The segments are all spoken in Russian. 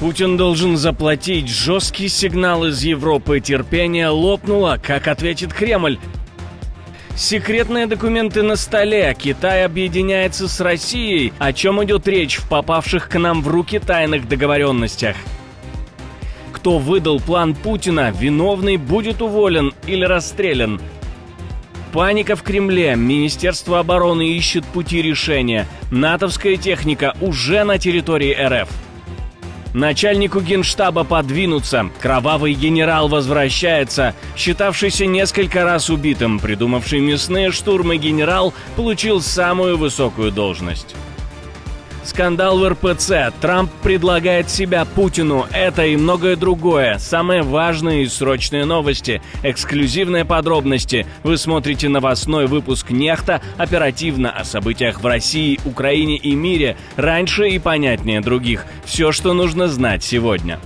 Путин должен заплатить. Жесткий сигнал из Европы. Терпение лопнуло. Как ответит Кремль? Секретные документы на столе. Китай объединяется с Россией. О чем идет речь в попавших к нам в руки тайных договоренностях? Кто выдал план Путина? Виновный будет уволен или расстрелян? Паника в Кремле. Министерство обороны ищет пути решения. натовская техника уже на территории РФ. Начальнику Генштаба подвинуться. Кровавый генерал возвращается. Считавшийся несколько раз убитым, придумавший мясные штурмы генерал, получил самую высокую должность. Скандал в РПЦ. Трамп предлагает себя Путину. Это и многое другое. Самые важные и срочные новости. Эксклюзивные подробности. Вы смотрите новостной выпуск «Нехта» оперативно о событиях в России, Украине и мире. Раньше и понятнее других. Все, что нужно знать сегодня.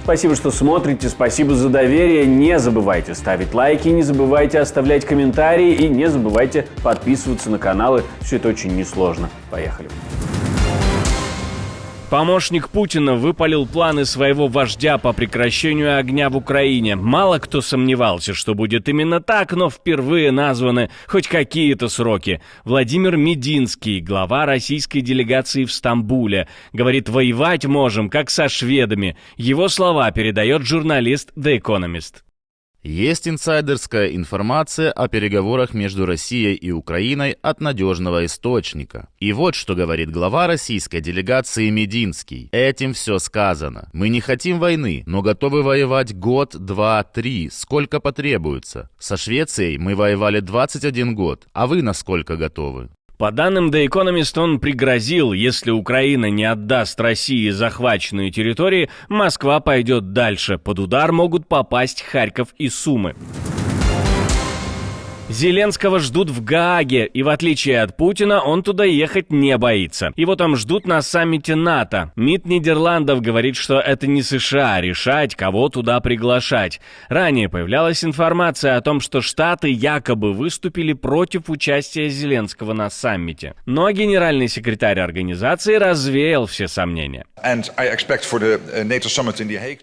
Спасибо, что смотрите, спасибо за доверие. Не забывайте ставить лайки, не забывайте оставлять комментарии и не забывайте подписываться на каналы. Все это очень несложно. Поехали. Помощник Путина выпалил планы своего вождя по прекращению огня в Украине. Мало кто сомневался, что будет именно так, но впервые названы хоть какие-то сроки. Владимир Мединский, глава российской делегации в Стамбуле, говорит: воевать можем, как со шведами. Его слова передает журналист The Economist. Есть инсайдерская информация о переговорах между Россией и Украиной от надежного источника. И вот что говорит глава российской делегации Мединский. Этим все сказано. Мы не хотим войны, но готовы воевать год, два, три, сколько потребуется. Со Швецией мы воевали 21 год, а вы насколько готовы? По данным The Economist, он пригрозил, если Украина не отдаст России захваченные территории, Москва пойдет дальше. Под удар могут попасть Харьков и Сумы. Зеленского ждут в Гааге, и в отличие от Путина, он туда ехать не боится. Его там ждут на саммите НАТО. МИД Нидерландов говорит, что это не США решать, кого туда приглашать. Ранее появлялась информация о том, что Штаты якобы выступили против участия Зеленского на саммите. Но генеральный секретарь организации развеял все сомнения.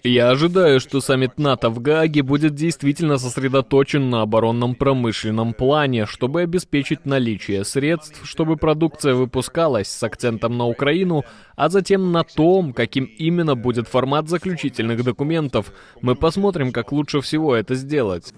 Я ожидаю, что саммит НАТО в Гааге будет действительно сосредоточен на оборонном промышленном плане, чтобы обеспечить наличие средств, чтобы продукция выпускалась с акцентом на Украину, а затем на том, каким именно будет формат заключительных документов. Мы посмотрим, как лучше всего это сделать.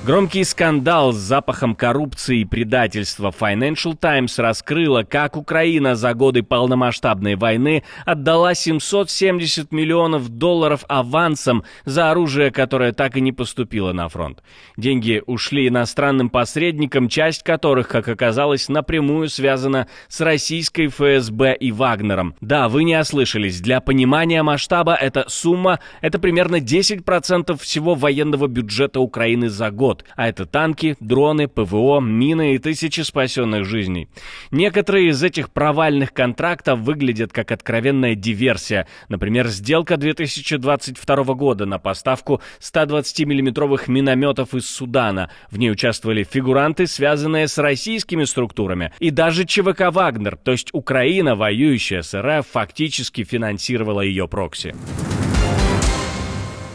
Громкий скандал с запахом коррупции и предательства. Financial Times раскрыла, как Украина за годы полномасштабной войны отдала $770 миллионов авансом за оружие, которое так и не поступило на фронт. Деньги ушли иностранным посредникам, часть которых, как оказалось, напрямую связана с российской ФСБ и Вагнером. Да, вы не ослышались. Для понимания масштаба эта сумма – это примерно 10% всего военного бюджета Украины за год. А это танки, дроны, ПВО, мины и тысячи спасенных жизней. Некоторые из этих провальных контрактов выглядят как откровенная диверсия. Например, сделка 2022 года на поставку 120-мм минометов из Судана. В ней участвовали фигуранты, связанные с российскими структурами. И даже ЧВК «Вагнер», то есть Украина, воюющая с РФ, фактически финансировала ее прокси.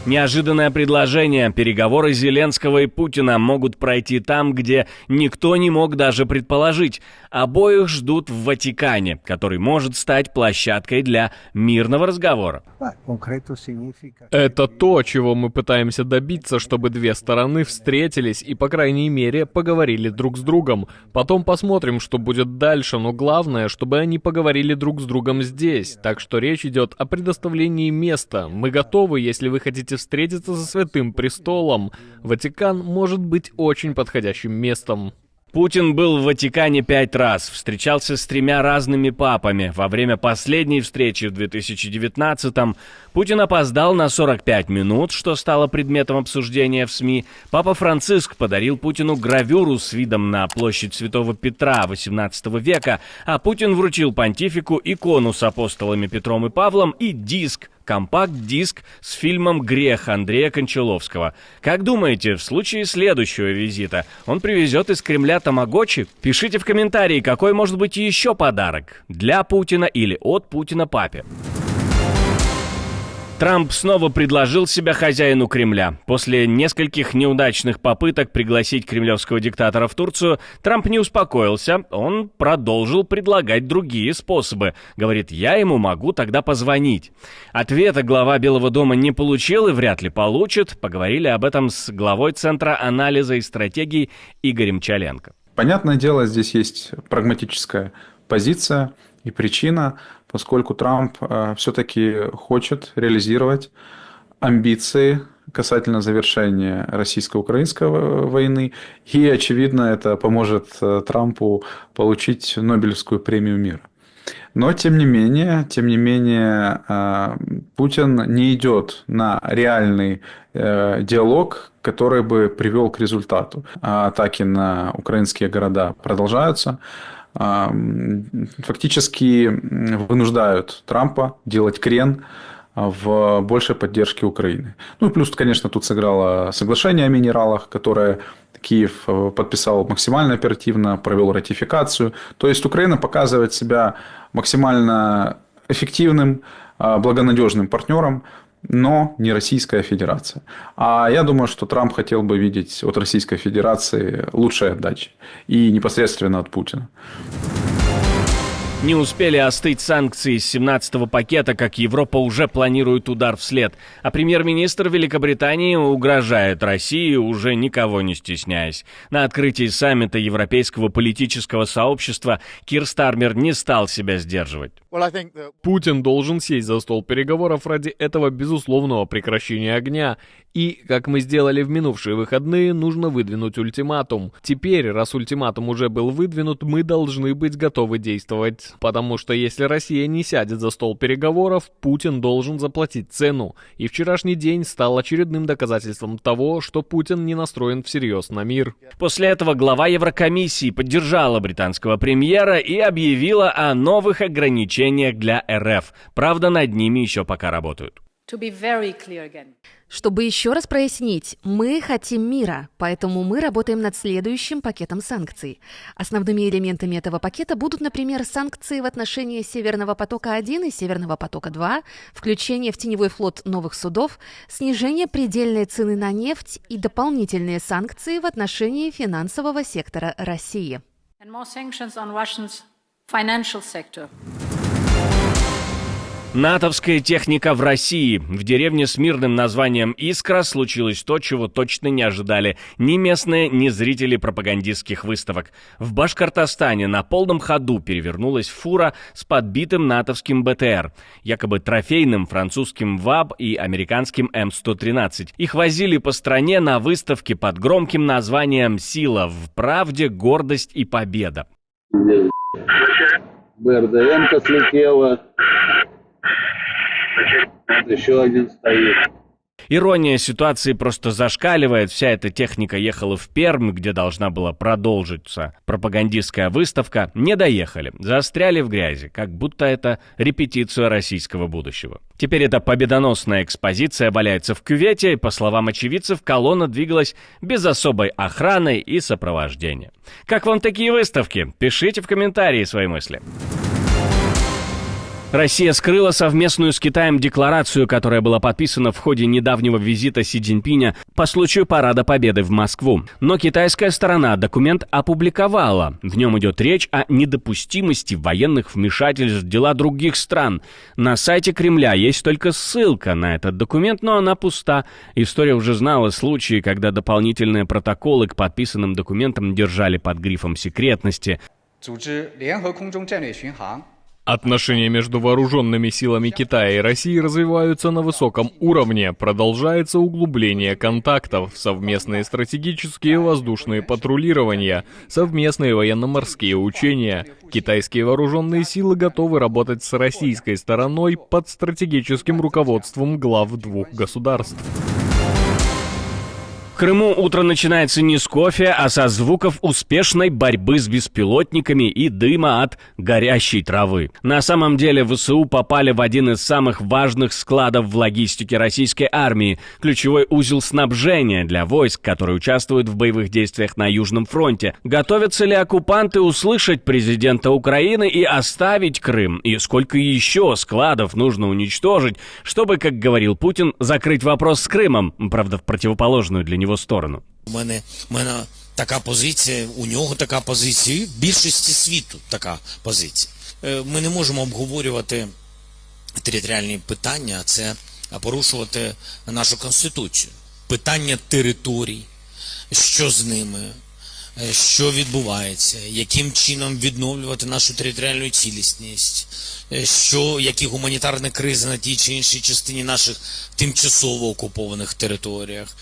Неожиданное предложение. Переговоры Зеленского и Путина могут пройти там, где никто не мог даже предположить. Обоих ждут в Ватикане, который может стать площадкой для мирного разговора. Это то, чего мы пытаемся добиться, чтобы две стороны встретились и, по крайней мере, поговорили друг с другом. Потом посмотрим, что будет дальше, но главное, чтобы они поговорили друг с другом здесь. Так что речь идет о предоставлении места. Мы готовы, если вы хотите встретиться со Святым Престолом. Ватикан может быть очень подходящим местом. Путин был в Ватикане 5 раз, встречался с 3 разными папами. Во время последней встречи в 2019-м Путин опоздал на 45 минут, что стало предметом обсуждения в СМИ. Папа Франциск подарил Путину гравюру с видом на площадь Святого Петра XVIII века, а Путин вручил понтифику икону с апостолами Петром и Павлом и диск, компакт-диск с фильмом «Грех» Андрея Кончаловского. Как думаете, в случае следующего визита он привезет из Кремля тамагочи? Пишите в комментарии, какой может быть еще подарок для Путина или от Путина папе. Трамп снова предложил себя хозяину Кремля. После нескольких неудачных попыток пригласить кремлевского диктатора в Турцию, Трамп не успокоился, он продолжил предлагать другие способы. Говорит, я ему могу тогда позвонить. Ответа глава Белого дома не получил и вряд ли получит. Поговорили об этом с главой Центра анализа и стратегий Игорем Чаленко. Понятное дело, здесь есть прагматическая позиция и причина, поскольку Трамп все-таки хочет реализовать амбиции касательно завершения российско-украинской войны. И, очевидно, это поможет Трампу получить Нобелевскую премию мира. Но, тем не менее, Путин не идет на реальный диалог, который бы привел к результату. Атаки на украинские города продолжаются. Фактически вынуждают Трампа делать крен в большей поддержке Украины. Ну и плюс, конечно, тут сыграло соглашение о минералах, которое Киев подписал максимально оперативно, провел ратификацию. То есть Украина показывает себя максимально эффективным, благонадежным партнером, но не Российская Федерация. А я думаю, что Трамп хотел бы видеть от Российской Федерации лучшей отдачи. И непосредственно от Путина. Не успели остыть санкции из 17-го пакета, как Европа уже планирует удар вслед. А премьер-министр Великобритании угрожает России, уже никого не стесняясь. На открытии саммита Европейского политического сообщества Кир Стармер не стал себя сдерживать. Путин должен сесть за стол переговоров ради этого безусловного прекращения огня. И, как мы сделали в минувшие выходные, нужно выдвинуть ультиматум. Теперь, раз ультиматум уже был выдвинут, мы должны быть готовы действовать. Потому что если Россия не сядет за стол переговоров, Путин должен заплатить цену. И вчерашний день стал очередным доказательством того, что Путин не настроен всерьез на мир. После этого глава Еврокомиссии поддержала британского премьера и объявила о новых ограничениях для РФ. Правда, над ними еще пока работают. Чтобы еще раз прояснить, мы хотим мира, поэтому мы работаем над следующим пакетом санкций. Основными элементами этого пакета будут, например, санкции в отношении Северного потока-1 и Северного потока-2, включение в теневой флот новых судов, снижение предельной цены на нефть и дополнительные санкции в отношении финансового сектора России. Натовская техника в России. В деревне с мирным названием «Искра» случилось то, чего точно не ожидали ни местные, ни зрители пропагандистских выставок. В Башкортостане на полном ходу перевернулась фура с подбитым натовским БТР, якобы трофейным французским ВАБ и американским М113. Их возили по стране на выставке под громким названием «Сила в правде, гордость и победа». БРДМ-ка слетела. Вот еще один стоит. Ирония ситуации просто зашкаливает. Вся эта техника ехала в Пермь, где должна была продолжиться пропагандистская выставка. Не доехали, застряли в грязи, как будто это репетиция российского будущего. Теперь эта победоносная экспозиция валяется в кювете, и, по словам очевидцев, колонна двигалась без особой охраны и сопровождения. Как вам такие выставки? Пишите в комментарии свои мысли. Россия скрыла совместную с Китаем декларацию, которая была подписана в ходе недавнего визита Си Цзиньпиня по случаю Парада Победы в Москву. Но китайская сторона документ опубликовала. В нем идет речь о недопустимости военных вмешательств в дела других стран. На сайте Кремля есть только ссылка на этот документ, но она пуста. История уже знала случаи, когда дополнительные протоколы к подписанным документам держали под грифом секретности. Отношения между вооруженными силами Китая и России развиваются на высоком уровне, продолжается углубление контактов, совместные стратегические воздушные патрулирования, совместные военно-морские учения. Китайские вооруженные силы готовы работать с российской стороной под стратегическим руководством глав двух государств. В Крыму утро начинается не с кофе, а со звуков успешной борьбы с беспилотниками и дыма от горящей травы. На самом деле ВСУ попали в один из самых важных складов в логистике российской армии, ключевой узел снабжения для войск, которые участвуют в боевых действиях на Южном фронте. Готовятся ли оккупанты услышать президента Украины и оставить Крым? И сколько еще складов нужно уничтожить, чтобы, как говорил Путин, закрыть вопрос с Крымом, правда, в противоположную для него сторону? У мене така позиція, у нього така позиція, і в більшості світу така позиція. Ми не можемо обговорювати територіальні питання, а це порушувати нашу Конституцію. Питання територій, що з ними, що відбувається, яким чином відновлювати нашу територіальну цілісність, які гуманітарні кризи на тій чи іншій частині наших тимчасово окупованих територіях.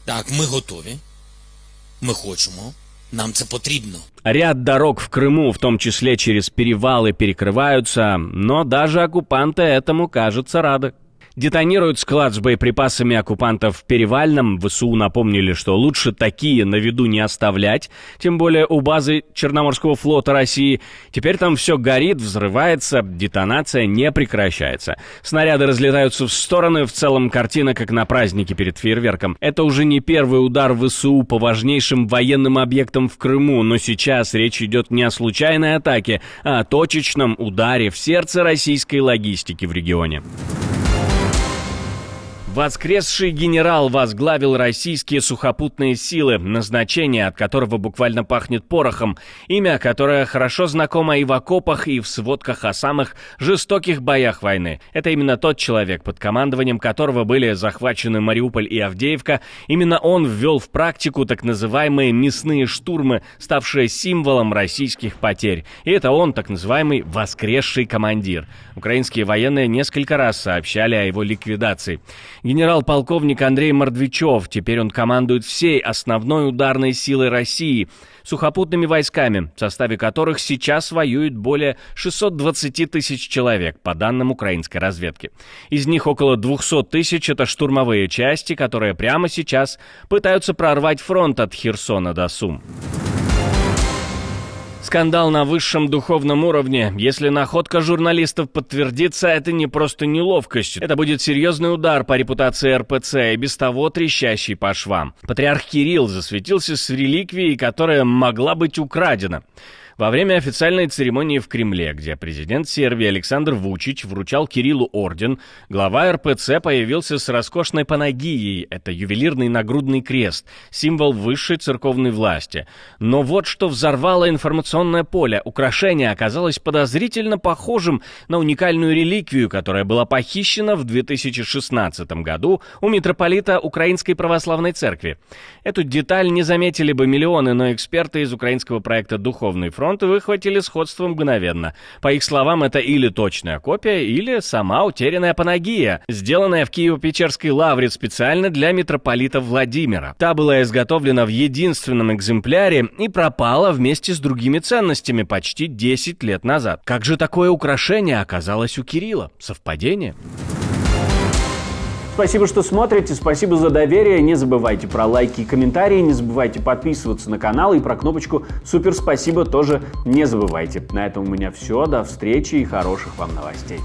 Так, мы готові, мы хочемо, нам це потрібно. Ряд дорог в Крыму, в том числе через перевалы, перекрываются, но даже оккупанты этому, кажется, рады. Детонирует склад с боеприпасами оккупантов в Перевальном. ВСУ напомнили, что лучше такие на виду не оставлять, тем более у базы Черноморского флота России. Теперь там все горит, взрывается, детонация не прекращается. Снаряды разлетаются в стороны, в целом картина как на празднике перед фейерверком. Это уже не первый удар ВСУ по важнейшим военным объектам в Крыму, но сейчас речь идет не о случайной атаке, а о точечном ударе в сердце российской логистики в регионе. Воскресший генерал возглавил российские сухопутные силы, назначение от которого буквально пахнет порохом, имя, которое хорошо знакомо и в окопах, и в сводках о самых жестоких боях войны. Это именно тот человек, под командованием которого были захвачены Мариуполь и Авдеевка. Именно он ввел в практику так называемые мясные штурмы, ставшие символом российских потерь. И это он, так называемый воскресший командир. Украинские военные несколько раз сообщали о его ликвидации. Генерал-полковник Андрей Мордвичев, теперь он командует всей основной ударной силой России, сухопутными войсками, в составе которых сейчас воюет более 620 тысяч человек, по данным украинской разведки. Из них около 200 тысяч — это штурмовые части, которые прямо сейчас пытаются прорвать фронт от Херсона до Сум. Скандал на высшем духовном уровне. Если находка журналистов подтвердится, это не просто неловкость. Это будет серьезный удар по репутации РПЦ, и без того трещащий по швам. Патриарх Кирилл засветился с реликвией, которая могла быть украдена. Во время официальной церемонии в Кремле, где президент Сербии Александр Вучич вручал Кириллу орден, глава РПЦ появился с роскошной панагией. Это ювелирный нагрудный крест, символ высшей церковной власти. Но вот что взорвало информационное поле. Украшение оказалось подозрительно похожим на уникальную реликвию, которая была похищена в 2016 году у митрополита Украинской Православной Церкви. Эту деталь не заметили бы миллионы, но эксперты из украинского проекта «Духовный фронт» выхватили сходство мгновенно. По их словам, это или точная копия, или сама утерянная панагия, сделанная в Киево-Печерской лавре специально для митрополита Владимира. Та была изготовлена в единственном экземпляре и пропала вместе с другими ценностями почти 10 лет назад. Как же такое украшение оказалось у Кирилла? Совпадение? Спасибо, что смотрите, спасибо за доверие. Не забывайте про лайки и комментарии, не забывайте подписываться на канал и про кнопочку «Супер спасибо» тоже не забывайте. На этом у меня все, до встречи и хороших вам новостей.